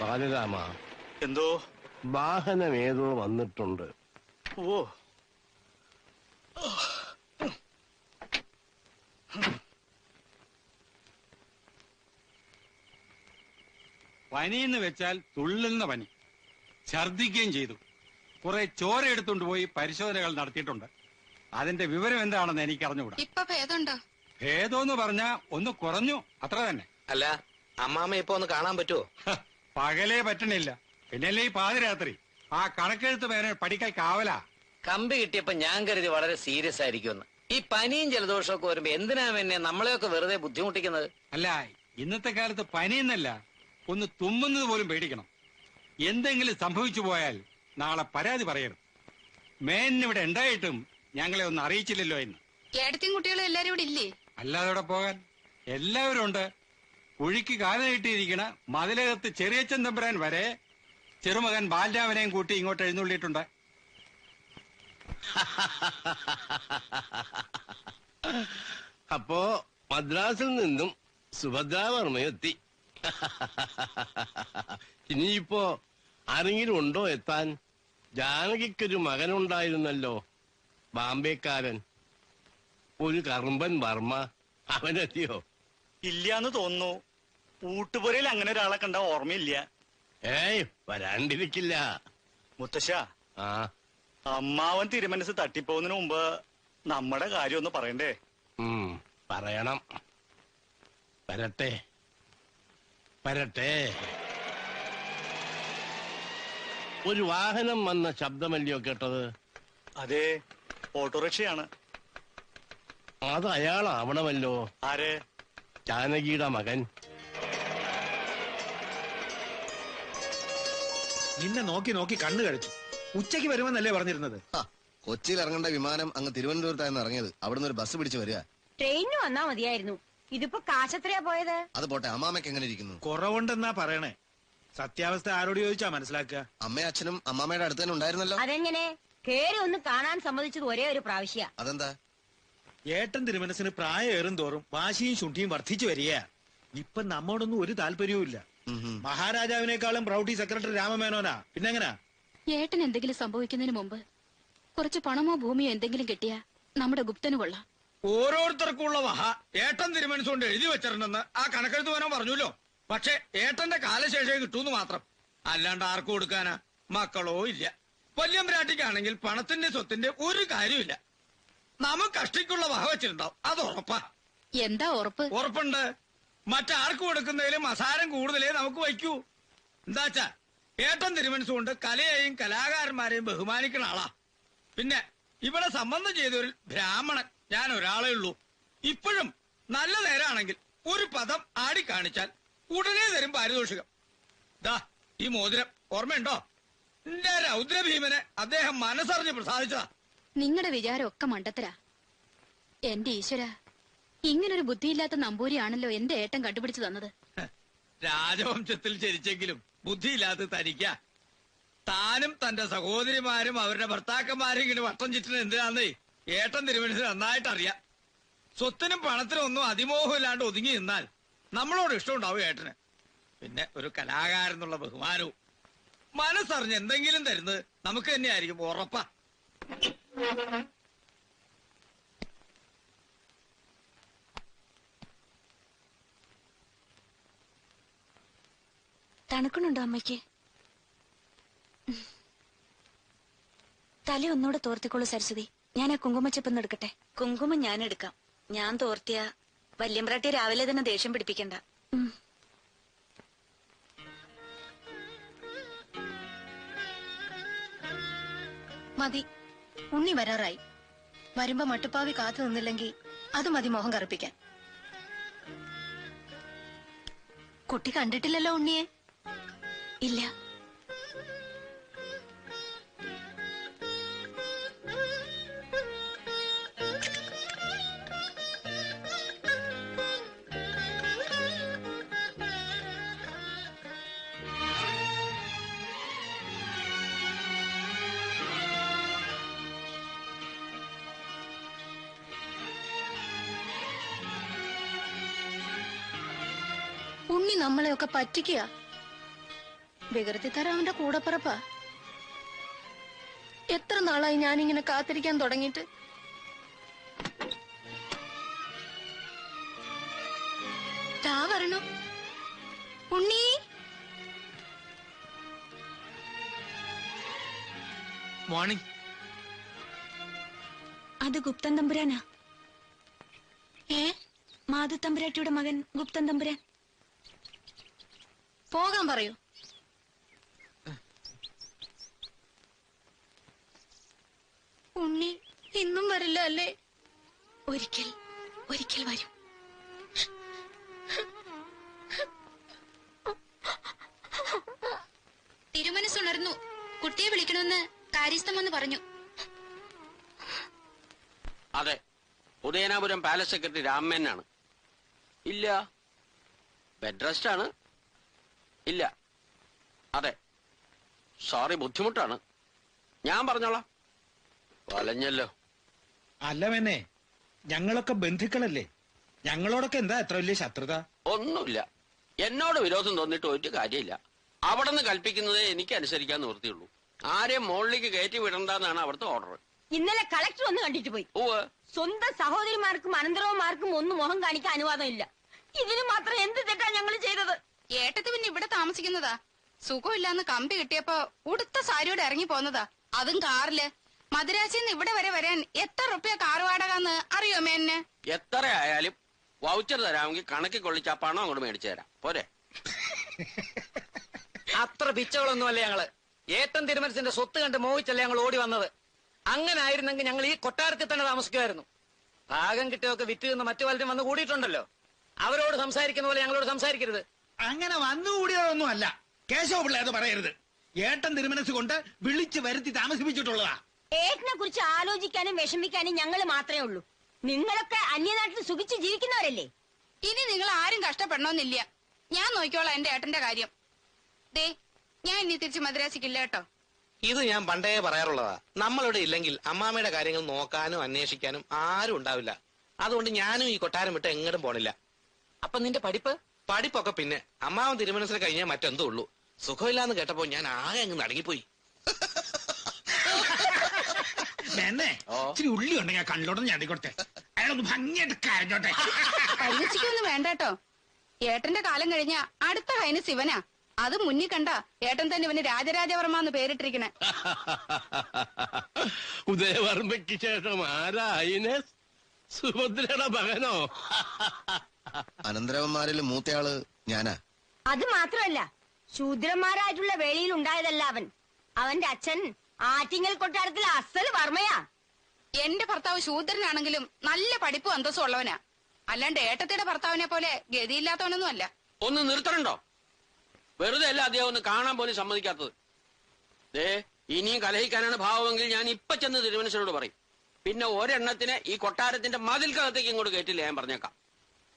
ബാലരാമ, എന്തോ വാഹനം ഏതോ വന്നിട്ടുണ്ട്. ഓ, പനിയെന്ന് വെച്ചാൽ തുള്ളുന്ന പനി. ഛർദിക്കുകയും ചെയ്തു. കുറെ ചോര എടുത്തുകൊണ്ട് പോയി പരിശോധനകൾ നടത്തിയിട്ടുണ്ട്. അതിന്റെ വിവരം എന്താണെന്ന് എനിക്ക് അറിഞ്ഞുകൂടാ. ഇപ്പൊ ഭേദമുണ്ടോ? ഭേദമെന്ന് പറഞ്ഞാ ഒന്ന് കുറഞ്ഞു, അത്ര തന്നെ. അല്ല, അമ്മാമ്മ ഇപ്പൊ ഒന്ന് കാണാൻ പറ്റുമോ? പകലേ പറ്റണില്ല, പിന്നല്ലേ ഈ പാതിരാത്രി. ആ കണക്കെഴുത്ത് പേരെ പഠിക്കാൻ കാവലാ. കമ്പി കിട്ടിയപ്പോ ഞാൻ കരുതി വളരെ സീരിയസ് ആയിരിക്കുമെന്ന്. ഈ പനിയും ജലദോഷവും ഒക്കെ വരുമ്പോ എന്തിനാ പിന്നെ നമ്മളെയൊക്കെ വെറുതെ ബുദ്ധിമുട്ടിക്കുന്നത്? അല്ല, ഇന്നത്തെ കാലത്ത് പനിയെന്നല്ല, ഒന്ന് തുമ്മുന്നത് പോലും പേടിക്കണം. എന്തെങ്കിലും സംഭവിച്ചു പോയാൽ നാളെ പരാതി പറയരുത്. മേനിവിടെ ഉണ്ടായിട്ടും ഞങ്ങളെ ഒന്ന് അറിയിച്ചില്ലല്ലോ എന്ന്. ഏടത്തിയും കുട്ടികളും എല്ലാരും ഇവിടെ ഇല്ലേ? അല്ലാതെ ഇവിടെ പോകാൻ എല്ലാവരും ഉണ്ട്. കുഴിക്ക് കാല് നീട്ടിയിരിക്കണ മതിലകത്ത് ചെറിയച്ചൻ തമ്പുരാൻ വരെ ചെറുമകൻ ബാലരാമനെയും കൂട്ടി ഇങ്ങോട്ട് എഴുന്നള്ളിയിട്ടുണ്ട്. അപ്പോ മദ്രാസിൽ നിന്നും സുഭദ്രാവർമ്മയെത്തി. ഇനിയിപ്പോ ആരെങ്കിലും ഉണ്ടോ എത്താൻ? ജാനകിക്കൊരു മകനുണ്ടായിരുന്നല്ലോ, ബാംബേക്കാരൻ, ഒരു കറുമ്പൻ വർമ്മ. അവനെത്തിയോ? ഇല്ലാന്ന് തോന്നുന്നു. ഊട്ടുപുരയിൽ അങ്ങനെ ഒരാളെ കണ്ട ഓർമ്മയില്ല. ഏയ്, വരാണ്ടിരിക്കില്ല. മുത്തശ്ശ, ആ, അമ്മാവൻ തിരുമനസ് തട്ടിപ്പോകുന്നതിന് മുമ്പ് നമ്മുടെ കാര്യം ഒന്ന് പറയണ്ടേ? പറയണം. വരട്ടെ വരട്ടെ. ഒരു വാഹനം വന്ന ശബ്ദമല്ലയോ കേട്ടത്? അതെ, ഓട്ടോറിക്ഷയാണ്. അത് അയാളാവണമല്ലോ. ആരെ? ജാനകിയുടെ മകൻ. നിന്നെ നോക്കി നോക്കി കണ്ണു കഴിച്ചു. ഉച്ചയ്ക്ക് വരുമെന്നല്ലേ പറഞ്ഞിരുന്നത്? കൊച്ചിയിൽ ഇറങ്ങേണ്ട വിമാനം അങ്ങ് തിരുവനന്തപുരത്തായിരുന്നു ഇറങ്ങിയത്. അവിടുന്ന് ഒരു ബസ് പിടിച്ച് വരിക. ട്രെയിനിന് വന്നാ മതിയായിരുന്നു. ഇതിപ്പോ കാശത്രയാ പോയത്? അത് പോട്ടെ, അമ്മാമ്മയ്ക്ക് എങ്ങനെ ഇരിക്കുന്നു? കുറവുണ്ടെന്നാ പറയണേ. സത്യാവസ്ഥ ആരോട് ചോദിച്ചാ മനസ്സിലാക്കുക? അമ്മയും അച്ഛനും അമ്മാമ്മയുടെ അടുത്ത് തന്നെ ഉണ്ടായിരുന്നല്ലോ. അതെങ്ങനെ? കേറി ഒന്ന് കാണാൻ സമ്മതിച്ചത് ഒരേ ഒരു പ്രാവശ്യ. അതെന്താ? ഏട്ടൻ തിരുമനസിന് പ്രായം ഏറും തോറും വാശിയും ശുണ്ഠിയും വർദ്ധിച്ചു വരിക. ഇപ്പൊ നമ്മോടൊന്നും ഒരു താല്പര്യവും ഇല്ല. മഹാരാജാവിനേക്കാളും പ്രൗഢി സെക്രട്ടറി രാമമേനോനാ. പിന്നെങ്ങനാ? ഏട്ടൻ എന്തെങ്കിലും സംഭവിക്കുന്നതിന് മുമ്പ് കുറച്ച് പണമോ ഭൂമിയോ എന്തെങ്കിലും കിട്ടിയാ നമ്മുടെ ഗുപ്തന് കൊള്ളാം. ഓരോരുത്തർക്കുള്ള മഹാ ഏട്ടൻ തിരുമനസുകൊണ്ട് എഴുതി വെച്ചിട്ടുണ്ടെന്ന് ആ കണക്കെഴുത്ത് വേനോ പറഞ്ഞല്ലോ. പക്ഷെ ഏട്ടന്റെ കാലശേഷം കിട്ടൂന്ന് മാത്രം. അല്ലാണ്ട് ആർക്കും കൊടുക്കാനാ? മക്കളോ ഇല്ല. വല്യമ്പ്രാട്ടിക്കാണെങ്കിൽ പണത്തിന്റെ സ്വത്തിന്റെ ഒരു കാര്യമില്ല. നമുക്ക് കഷ്ടിക്കുള്ള വഹ വെച്ചിട്ടുണ്ടാവും, അത് ഉറപ്പാ. എന്താ ഉറപ്പ്? ഉറപ്പുണ്ട്. മറ്റാർക്ക് കൊടുക്കുന്നതിലും അസാരം കൂടുതലേ നമുക്ക് വയ്ക്കൂ. എന്താച്ചാ ഏട്ടൻ തിരുമനസുകൊണ്ട് കലയെയും കലാകാരന്മാരെയും ബഹുമാനിക്കുന്ന ആളാ. പിന്നെ ഇവിടെ സംബന്ധം ചെയ്തൊരു ബ്രാഹ്മണൻ ഞാൻ ഒരാളേ ഉള്ളൂ. ഇപ്പോഴും നല്ല നേരാണെങ്കിൽ ഒരു പദം ആടിക്കാണിച്ചാൽ ഉടനെ തരും പാരിതോഷികം. ദാ ഈ മോതിരം ഓർമ്മയുണ്ടോ? എന്റെ രൗദ്രഭീമനെ അദ്ദേഹം മനസ്സറിഞ്ഞ് പ്രസാദിച്ചതാ. നിങ്ങളുടെ വിചാരമൊക്കെ മണ്ടത്തരാ. എന്റെ ഈശ്വര, ഇങ്ങനൊരു ബുദ്ധിയില്ലാത്ത നമ്പൂരിയാണല്ലോ എന്റെ ഏട്ടൻ കണ്ടുപിടിച്ചു തന്നത്. രാജവംശത്തിൽ ജനിച്ചെങ്കിലും ബുദ്ധിയില്ലാത്ത തനിക്ക. താനും തന്റെ സഹോദരിമാരും അവരുടെ ഭർത്താക്കന്മാരും ഇങ്ങനെ വട്ടം ചുറ്റുന്നത് എന്തിനാന്നേ ഏട്ടൻ തിരുമനസിന് നന്നായിട്ട് അറിയാം. സ്വത്തിനും പണത്തിനും ഒന്നും അതിമോഹം ഇല്ലാണ്ട് ഒതുങ്ങി നിന്നാൽ നമ്മളോട് ഇഷ്ടമുണ്ടാവും ഏട്ടന്. പിന്നെ ഒരു കലാകാരൻ എന്നുള്ള ബഹുമാനവും. മനസ്സറിഞ്ഞ് എന്തെങ്കിലും തരുന്നത് നമുക്ക് തന്നെയായിരിക്കും, ഉറപ്പാ. തണുക്കണുണ്ടോ അമ്മയ്ക്ക്? തല ഒന്നുകൂടെ തോർത്തിക്കോളൂ സരസ്വതി. ഞാൻ ആ കുങ്കുമച്ചെപ്പൊന്ന് എടുക്കട്ടെ. കുങ്കുമം ഞാൻ എടുക്കാം. ഞാൻ തോർത്തിയ വല്യമ്പ്രാട്ടി രാവിലെ തന്നെ ദേഷ്യം പിടിപ്പിക്കണ്ട. മതി, ഉണ്ണി വരാറായി. വരുമ്പോ മട്ടുപ്പാവി കാത്തു നിന്നില്ലെങ്കിൽ അത് മതി മോഹം കറുപ്പിക്കാൻ. കുട്ടി കണ്ടിട്ടില്ലല്ലോ ഉണ്ണിയെ? ഇല്ല. ഉണ്ണി നമ്മളെയൊക്കെ പറ്റിക്കുക. വികൃതി തരം അവന്റെ കൂടപ്പിറപ്പാ. എത്ര നാളായി ഞാനിങ്ങനെ കാത്തിരിക്കാൻ തുടങ്ങിയിട്ട്. ദാ വരണു ഉണ്ണി. മോർണിംഗ്. അത് ഗുപ്തൻ തമ്പുരാനാ. ഏ മാധു തമ്പുരാട്ടിയുടെ മകൻ ഗുപ്തൻ തമ്പുരാൻ. പോകാൻ പറയൂ. ഉണ്ണി ഇന്നും വരില്ല അല്ലേ? ഒരിക്കൽ ഒരിക്കൽ വരും. തിരുമനസ്സുണർന്നു. കുട്ടിയെ വിളിക്കണമെന്ന് കാര്യസ്ഥം വന്ന് പറഞ്ഞു. അതെ, ഉദയനാപുരം പാലസ് സെക്രട്ടറി രാമനാണ്. ഇല്ല, ബെഡ് റെസ്റ്റ് ആണ്. ഇല്ല, അതെ, സോറി, ബുദ്ധിമുട്ടാണ്. ഞാൻ പറഞ്ഞോളാം. വലഞ്ഞല്ലോ. അല്ല മെന്നെ, ഞങ്ങളൊക്കെ ബന്ധുക്കളല്ലേ, ഞങ്ങളോടൊക്കെ എന്താ എത്ര വലിയ ശത്രുത? ഒന്നുമില്ല. എന്നോട് വിരോധം തോന്നിയിട്ട് ഒരു കാര്യമില്ല. അവിടെ നിന്ന് കൽപ്പിക്കുന്നതേ എനിക്ക് അനുസരിക്കാൻ നിവൃത്തിയുള്ളൂ. ആരെയും മുകളിലേക്ക് കയറ്റി വിടണ്ടെന്നാണ് അവിടുത്തെ ഓർഡർ. ഇന്നലെ കളക്ടർ ഒന്ന് കണ്ടിട്ട് പോയി. സ്വന്തം സഹോദരിമാർക്കും അനന്തരവന്മാർക്കും ഒന്നും മുഖം കാണിക്കാൻ അനുവാദം ഇല്ല. ഇതിന് മാത്രം എന്ത് തെറ്റാ ഞങ്ങൾ ചെയ്തത്? ഏട്ടത്ത് പിന്നെ ഇവിടെ താമസിക്കുന്നതാ. സുഖമില്ലാന്ന് കമ്പി കിട്ടിയപ്പോ ഉടുത്ത സാരിയോടെ ഇറങ്ങി പോന്നതാ. അതും കാറില്. മദ്രാസിന്ന് ഇവിടെ വരെ വരാൻ എത്ര റുപ്യ കാർ വാടകന്ന് അറിയോ മേന്നെ? എത്ര ആയാലും വൗച്ചർ തരാമെങ്കിൽ കണക്കി കൊള്ളിച്ച ആ പണം അങ്ങോട്ട് മേടിച്ചു തരാം. പോരെ? അത്ര പിച്ചകളൊന്നുമല്ല ഞങ്ങള്. ഏട്ടൻ തിരുമനസിന്റെ സ്വത്ത് കണ്ട് മോഹിച്ചല്ല ഞങ്ങൾ ഓടി വന്നത്. അങ്ങനെ ആയിരുന്നെങ്കിൽ ഞങ്ങൾ ഈ കൊട്ടാരത്തിൽ തന്നെ താമസിക്കുമായിരുന്നു. ഭാഗം കിട്ടിയൊക്കെ വിറ്റ് നിന്ന് മറ്റു പലരും വന്ന് കൂടിയിട്ടുണ്ടല്ലോ. അവരോട് സംസാരിക്കുന്ന പോലെ ഞങ്ങളോട് സംസാരിക്കരുത്. അങ്ങനെ വന്നുകൂടിയതൊന്നും അല്ല. കേശവ പിള്ള അത് പറയരുത്. ഏട്ടൻ തിരുമനസ് കൊണ്ട് വിളിച്ചു വരുത്തി താമസിപ്പിച്ചിട്ടുള്ളതാ. ഏട്ടനെ കുറിച്ച് ആലോചിക്കാനും വിഷമിക്കാനും ഞങ്ങൾ മാത്രമേ ഉള്ളൂ. നിങ്ങളൊക്കെ അന്യനാട്ടിൽ സുഖിച്ച് ജീവിക്കുന്നവരല്ലേ. ഇനി നിങ്ങൾ ആരും കഷ്ടപ്പെടണമെന്നില്ല. ഞാൻ നോക്കിക്കോളാം എന്റെ ഏട്ടന്റെ കാര്യം. ദേ, ഞാൻ ഇനി തിരിച്ച് മദ്രാസിക്കില്ല കേട്ടോ. ഇത് ഞാൻ പണ്ടേ പറയാറുള്ളതാ. നമ്മളിവിടെ ഇല്ലെങ്കിൽ അമ്മാമ്മയുടെ കാര്യങ്ങൾ നോക്കാനും അന്വേഷിക്കാനും ആരും ഉണ്ടാവില്ല. അതുകൊണ്ട് ഞാനും ഈ കൊട്ടാരം വിട്ട് എങ്ങോട്ടും പോണില്ല. അപ്പൊ നിന്റെ പഠിപ്പൊക്കെ പിന്നെ അമ്മാവൻ തിരുമനസിന് കഴിഞ്ഞാൽ മറ്റെന്തോ ഉള്ളൂ. സുഖമില്ലാന്ന് കേട്ടപ്പോ ഞാൻ ആകെ അങ്ങ് നടുങ്ങിപ്പോയി. എന്നെ ഇച്ചിരി ഉള്ളി ഉണ്ടെങ്കിൽ കണ്ണോട്ടം ഞാടിക്കോട്ടെ. അയാളൊന്ന് ഭംഗിയായിട്ട് കരഞ്ഞോട്ടെ. പരിഹസിക്കൊന്നും വേണ്ട കേട്ടോ. ഏട്ടന്റെ കാലം കഴിഞ്ഞ അടുത്ത കൈന് ശിവനാ. അത് മുന്നിൽ കണ്ട ഏട്ടൻ തന്നെ ഇവന് രാജരാജവർമ്മ എന്ന് പേരിട്ടിരിക്കണേ. ഉദയവർമ്മയ്ക്ക് ശേഷം ആരാ ഐനസ്? സുഭദ്രയുടെ മകനോ? അനന്തരവന്മാരിൽ മൂത്തയാള് ഞാനാ. അത് മാത്രമല്ല, ശൂദ്രന്മാരായിട്ടുള്ള വേളിയിൽ ഉണ്ടായതല്ല അവൻ. അവന്റെ അച്ഛൻ ആറ്റിങ്ങൽ കൊട്ടാരത്തിൽ അസൽ വർമ്മയാ. എന്റെ ഭർത്താവ് ശൂദ്രനാണെങ്കിലും നല്ല പഠിപ്പും അന്തസ്സും ഉള്ളവനാ. അല്ലാണ്ട് ഏട്ടത്തിയുടെ ഭർത്താവിനെ പോലെ ഗതിയില്ലാത്തവനൊന്നും അല്ല. ഒന്ന് നിർത്തണുണ്ടോ? വെറുതെ അല്ല അദ്ദേഹം ഒന്ന് കാണാൻ പോലും സമ്മതിക്കാത്തത്. ദേ, ഇനിയും കലഹിക്കാനാണ് ഭാവമെങ്കിൽ ഞാൻ ഇപ്പൊ ചെന്ന് തിരുമനസിനോട് പറയും. പിന്നെ ഒരെണ്ണത്തിന് ഈ കൊട്ടാരത്തിന്റെ മതിൽക്കകത്തേക്ക് ഇങ്ങോട്ട് കയറ്റില്ല, ഞാൻ പറഞ്ഞേക്കാം.